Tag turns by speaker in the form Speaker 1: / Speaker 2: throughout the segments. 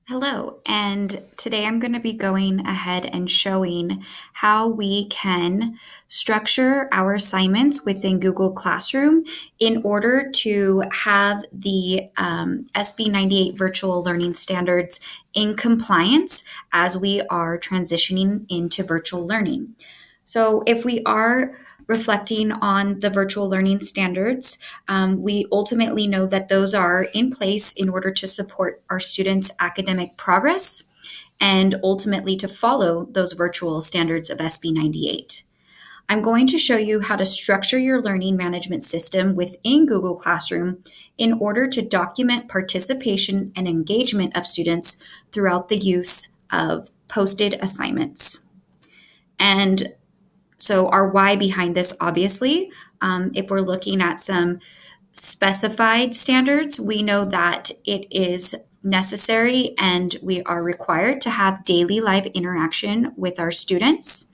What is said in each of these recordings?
Speaker 1: Hello, and today I'm going to be going ahead and showing how we can structure our assignments within Google Classroom in order to have the SB 98 virtual learning standards in compliance as we are transitioning into virtual learning. So, if we are reflecting on the virtual learning standards, we ultimately know that those are in place in order to support our students' academic progress and ultimately to follow those virtual standards of SB 98. I'm going to show you how to structure your learning management system within Google Classroom in order to document participation and engagement of students throughout the use of posted assignments. And so, our why behind this, obviously, if we're looking at some specified standards, we know that it is necessary and we are required to have daily live interaction with our students,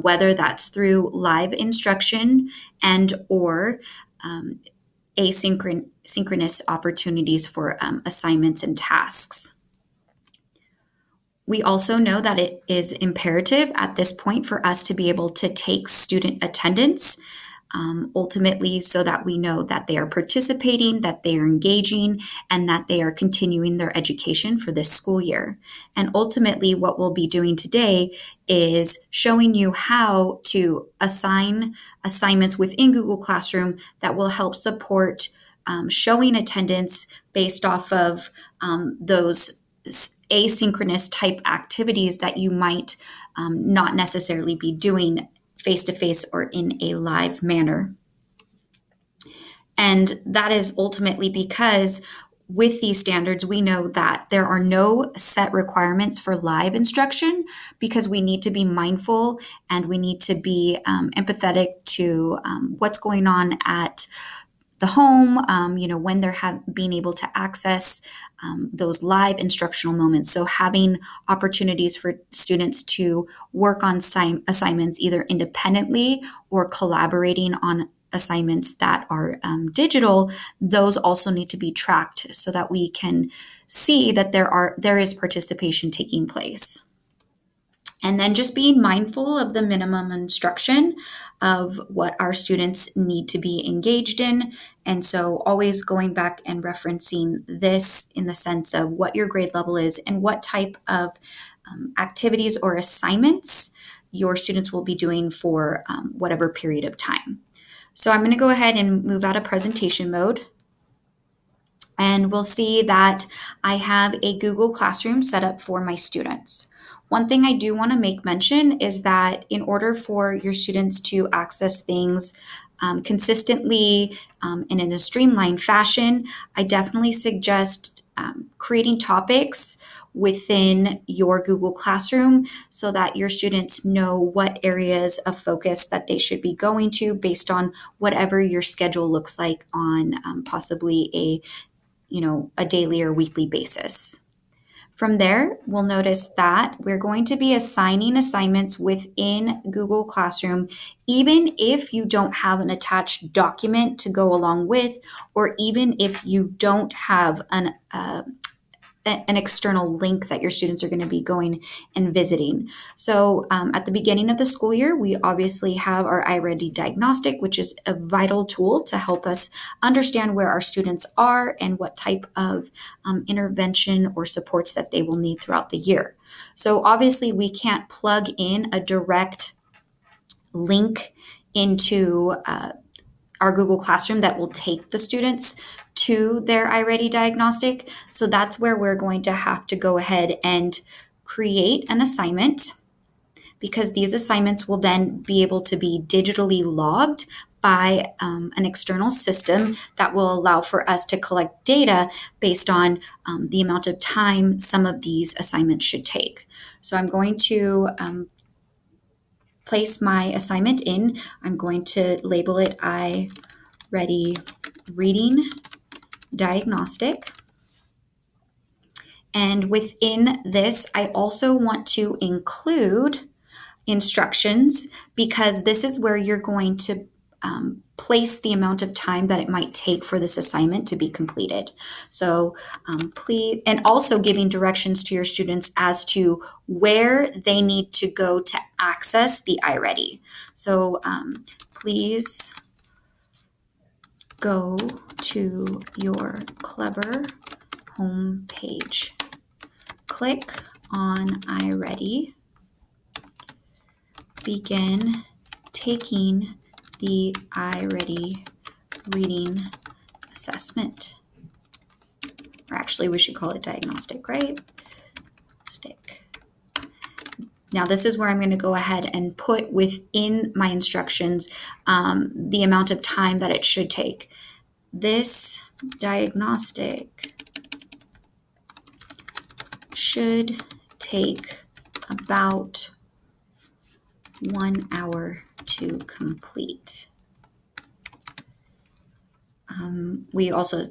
Speaker 1: whether that's through live instruction and or asynchronous opportunities for assignments and tasks. We also know that it is imperative at this point for us to be able to take student attendance, ultimately, so that we know that they are participating, that they are engaging, and that they are continuing their education for this school year. And ultimately, what we'll be doing today is showing you how to assign assignments within Google Classroom that will help support showing attendance based off of those asynchronous type activities that you might not necessarily be doing face to face or in a live manner. And that is ultimately because with these standards, we know that there are no set requirements for live instruction because we need to be mindful and we need to be empathetic to what's going on at the home, when they're being able to access those live instructional moments. So having opportunities for students to work on assignments either independently or collaborating on assignments that are digital, those also need to be tracked so that we can see that there is participation taking place. And then just being mindful of the minimum instruction of what our students need to be engaged in. And so always going back and referencing this in the sense of what your grade level is and what type of activities or assignments your students will be doing for whatever period of time. So I'm going to go ahead and move out of presentation mode. And we'll see that I have a Google Classroom set up for my students. One thing I do want to make mention is that in order for your students to access things consistently and in a streamlined fashion, I definitely suggest creating topics within your Google Classroom so that your students know what areas of focus that they should be going to based on whatever your schedule looks like on possibly a daily or weekly basis. From there, we'll notice that we're going to be assigning assignments within Google Classroom, even if you don't have an attached document to go along with, or even if you don't have an external link that your students are going to be going and visiting. So at the beginning of the school year, we obviously have our iReady diagnostic, which is a vital tool to help us understand where our students are and what type of intervention or supports that they will need throughout the year. So obviously we can't plug in a direct link into our Google Classroom that will take the students to their iReady diagnostic. So that's where we're going to have to go ahead and create an assignment, because these assignments will then be able to be digitally logged by an external system that will allow for us to collect data based on the amount of time some of these assignments should take. So I'm going to place my assignment in. I'm going to label it iReady Reading Diagnostic. And within this, I also want to include instructions because this is where you're going to place the amount of time that it might take for this assignment to be completed. So please, and also giving directions to your students as to where they need to go to access the iReady. So please go to your Clever homepage. Click on iReady. Begin taking the iReady reading assessment. Or actually, we should call it diagnostic, right? Stick. Now, this is where I'm going to go ahead and put within my instructions the amount of time that it should take. This diagnostic should take about 1 hour to complete. We also,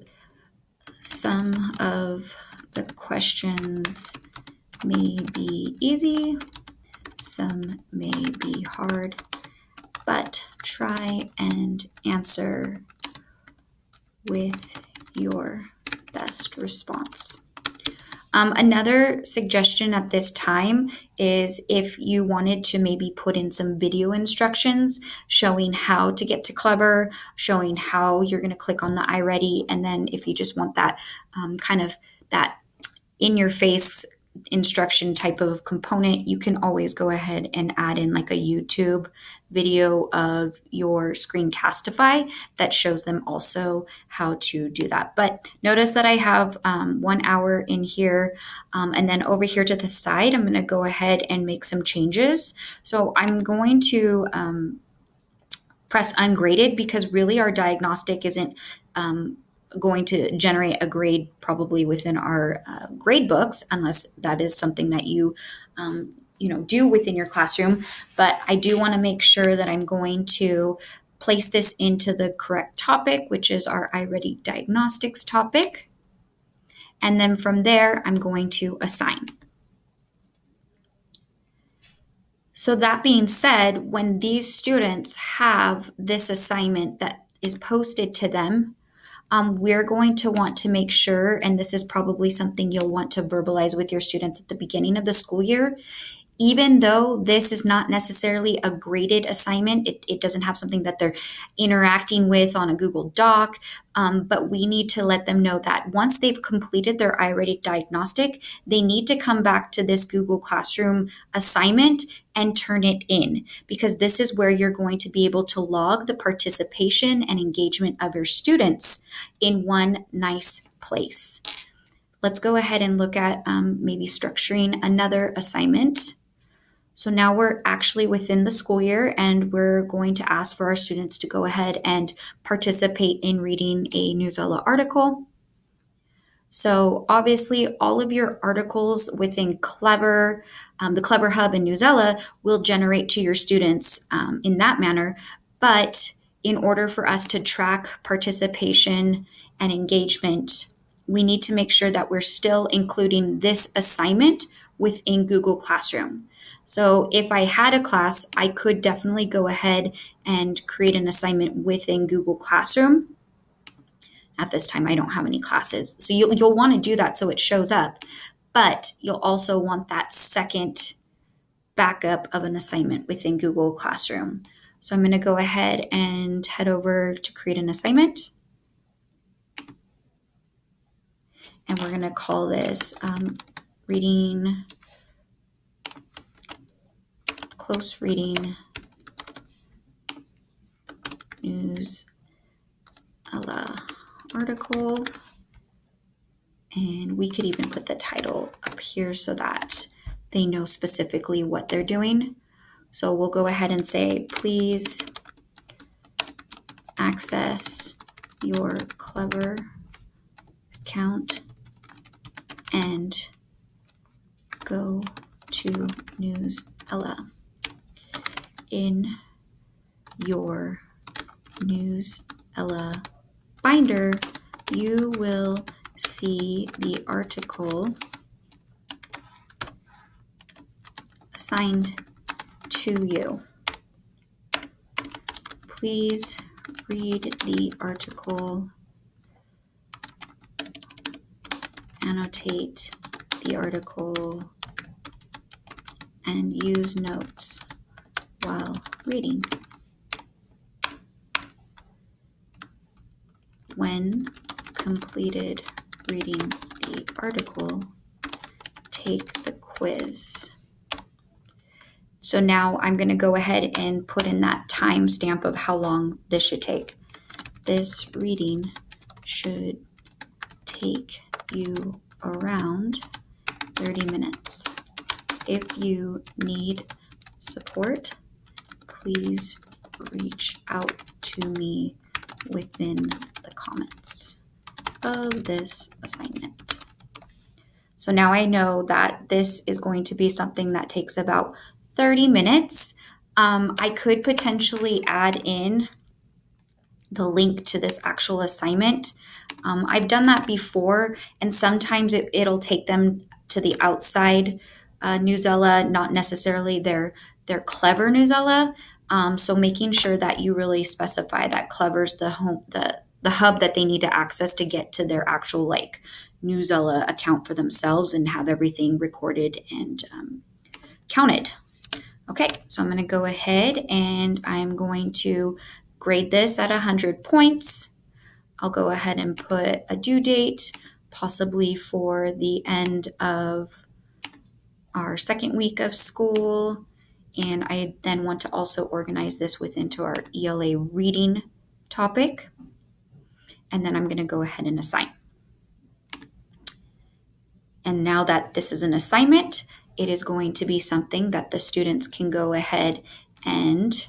Speaker 1: some of the questions may be easy, some may be hard, but try and answer with your best response. Another suggestion at this time is if you wanted to maybe put in some video instructions showing how to get to Clever, showing how you're going to click on the iReady, and then if you just want that kind of that in-your-face instruction type of component, you can always go ahead and add in like a YouTube video of your Screencastify that shows them also how to do that. But notice that I have 1 hour in here, and then over here to the side, I'm going to go ahead and make some changes. So I'm going to press ungraded because really our diagnostic isn't going to generate a grade probably within our grade books, unless that is something that you do within your classroom. But I do want to make sure that I'm going to place this into the correct topic, which is our iReady diagnostics topic. And then from there, I'm going to assign. So that being said, when these students have this assignment that is posted to them, we're going to want to make sure, and this is probably something you'll want to verbalize with your students at the beginning of the school year, even though this is not necessarily a graded assignment, it doesn't have something that they're interacting with on a Google Doc, but we need to let them know that once they've completed their iReady diagnostic, they need to come back to this Google Classroom assignment and turn it in, because this is where you're going to be able to log the participation and engagement of your students in one nice place. Let's go ahead and look at maybe structuring another assignment. So now we're actually within the school year, and we're going to ask for our students to go ahead and participate in reading a Newsella article. So obviously all of your articles within Clever, the Clever Hub and Newsella will generate to your students in that manner. But in order for us to track participation and engagement, we need to make sure that we're still including this assignment within Google Classroom. So if I had a class, I could definitely go ahead and create an assignment within Google Classroom. At this time, I don't have any classes. So you'll want to do that so it shows up, but you'll also want that second backup of an assignment within Google Classroom. So I'm going to go ahead and head over to create an assignment. And we're going to call this close reading Newsella article. And we could even put the title up here so that they know specifically what they're doing. So we'll go ahead and say, please access your Clever account and go to Newsella. In your Newsella binder, you will see the article assigned to you. Please read the article, annotate the article, and use notes while reading. When completed reading the article, take the quiz. So now I'm going to go ahead and put in that timestamp of how long this should take. This reading should take you around 30 minutes. If you need support, please reach out to me within the comments of this assignment. So now I know that this is going to be something that takes about 30 minutes. I could potentially add in the link to this actual assignment. I've done that before, and sometimes it'll take them to the outside Newsella, not necessarily their Clever Newsella. So making sure that you really specify that Clever's the hub that they need to access to get to their actual Newsella account for themselves and have everything recorded and counted. Okay, so I'm going to go ahead and I'm going to grade this at 100 points. I'll go ahead and put a due date, possibly for the end of our second week of school. And I then want to also organize this into our ELA reading topic. And then I'm going to go ahead and assign. And now that this is an assignment, it is going to be something that the students can go ahead and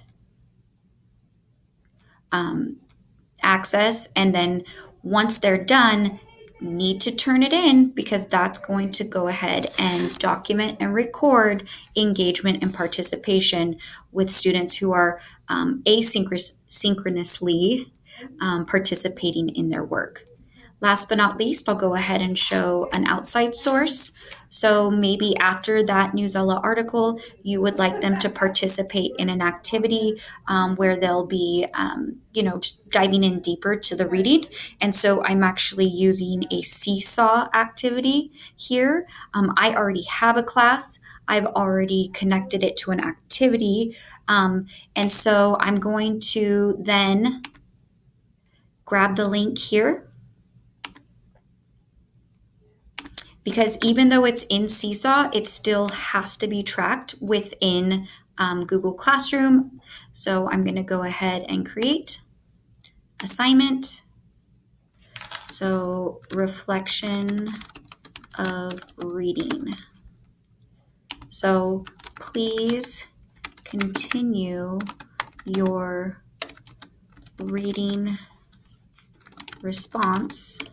Speaker 1: access. And then once they're done, need to turn it in, because that's going to go ahead and document and record engagement and participation with students who are asynchronously participating in their work. Last but not least, I'll go ahead and show an outside source. So maybe after that Newsella article, you would like them to participate in an activity where they'll be, just diving in deeper to the reading. And so I'm actually using a seesaw activity here. I already have a class. I've already connected it to an activity. And so I'm going to then grab the link here. Because even though it's in Seesaw, it still has to be tracked within Google Classroom. So I'm going to go ahead and create assignment. So reflection of reading. So please continue your reading response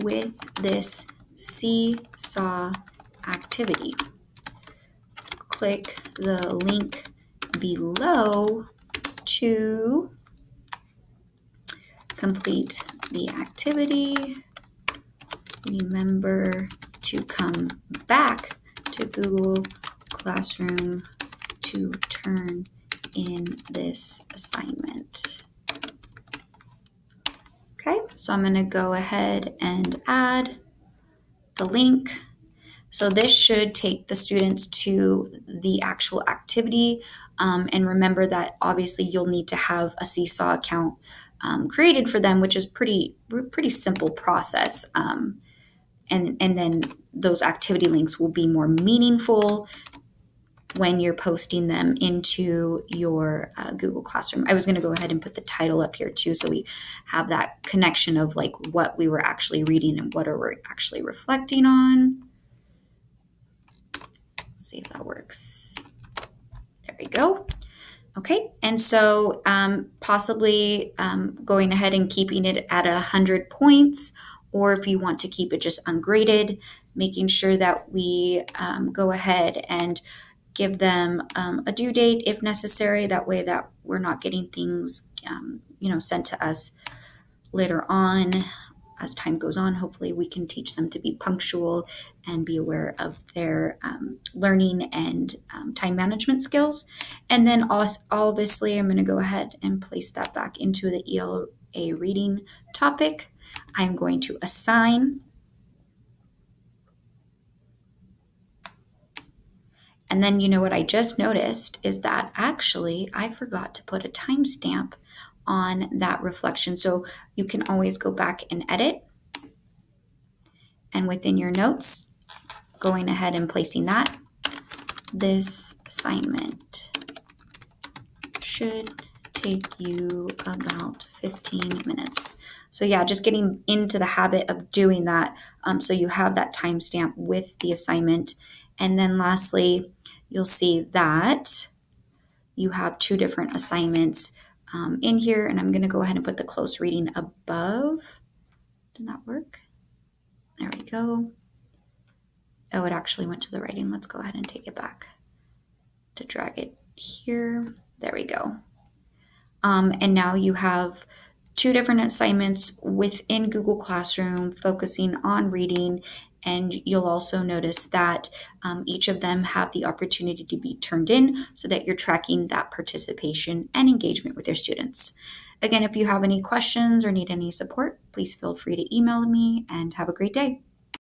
Speaker 1: with this seesaw activity. Click the link below to complete the activity. Remember to come back to Google Classroom to turn in this assignment. Okay, so I'm going to go ahead and add the link. So this should take the students to the actual activity. And remember that obviously you'll need to have a Seesaw account created for them, which is pretty simple process. And then those activity links will be more meaningful when you're posting them into your Google Classroom. I was going to go ahead and put the title up here too, so we have that connection of what we were actually reading and what are we actually reflecting on. Let's see if that works. There we go. Okay, and so possibly going ahead and keeping it at 100 points, or if you want to keep it just ungraded, making sure that we go ahead and give them a due date if necessary. That way that we're not getting things, sent to us later on. as time goes on, hopefully we can teach them to be punctual and be aware of their learning and time management skills. And then obviously I'm going to go ahead and place that back into the ELA reading topic. I'm going to assign. And then you know what I just noticed is that actually I forgot to put a timestamp on that reflection. So you can always go back and edit. And within your notes, going ahead and placing that, this assignment should take you about 15 minutes. So yeah, just getting into the habit of doing that. So you have that timestamp with the assignment. And then lastly, you'll see that you have 2 different assignments in here. And I'm going to go ahead and put the close reading above. Did that work? There we go. Oh, it actually went to the writing. Let's go ahead and take it back to drag it here. There we go. And now you have 2 different assignments within Google Classroom focusing on reading. And you'll also notice that each of them have the opportunity to be turned in so that you're tracking that participation and engagement with your students. Again, if you have any questions or need any support, please feel free to email me and have a great day.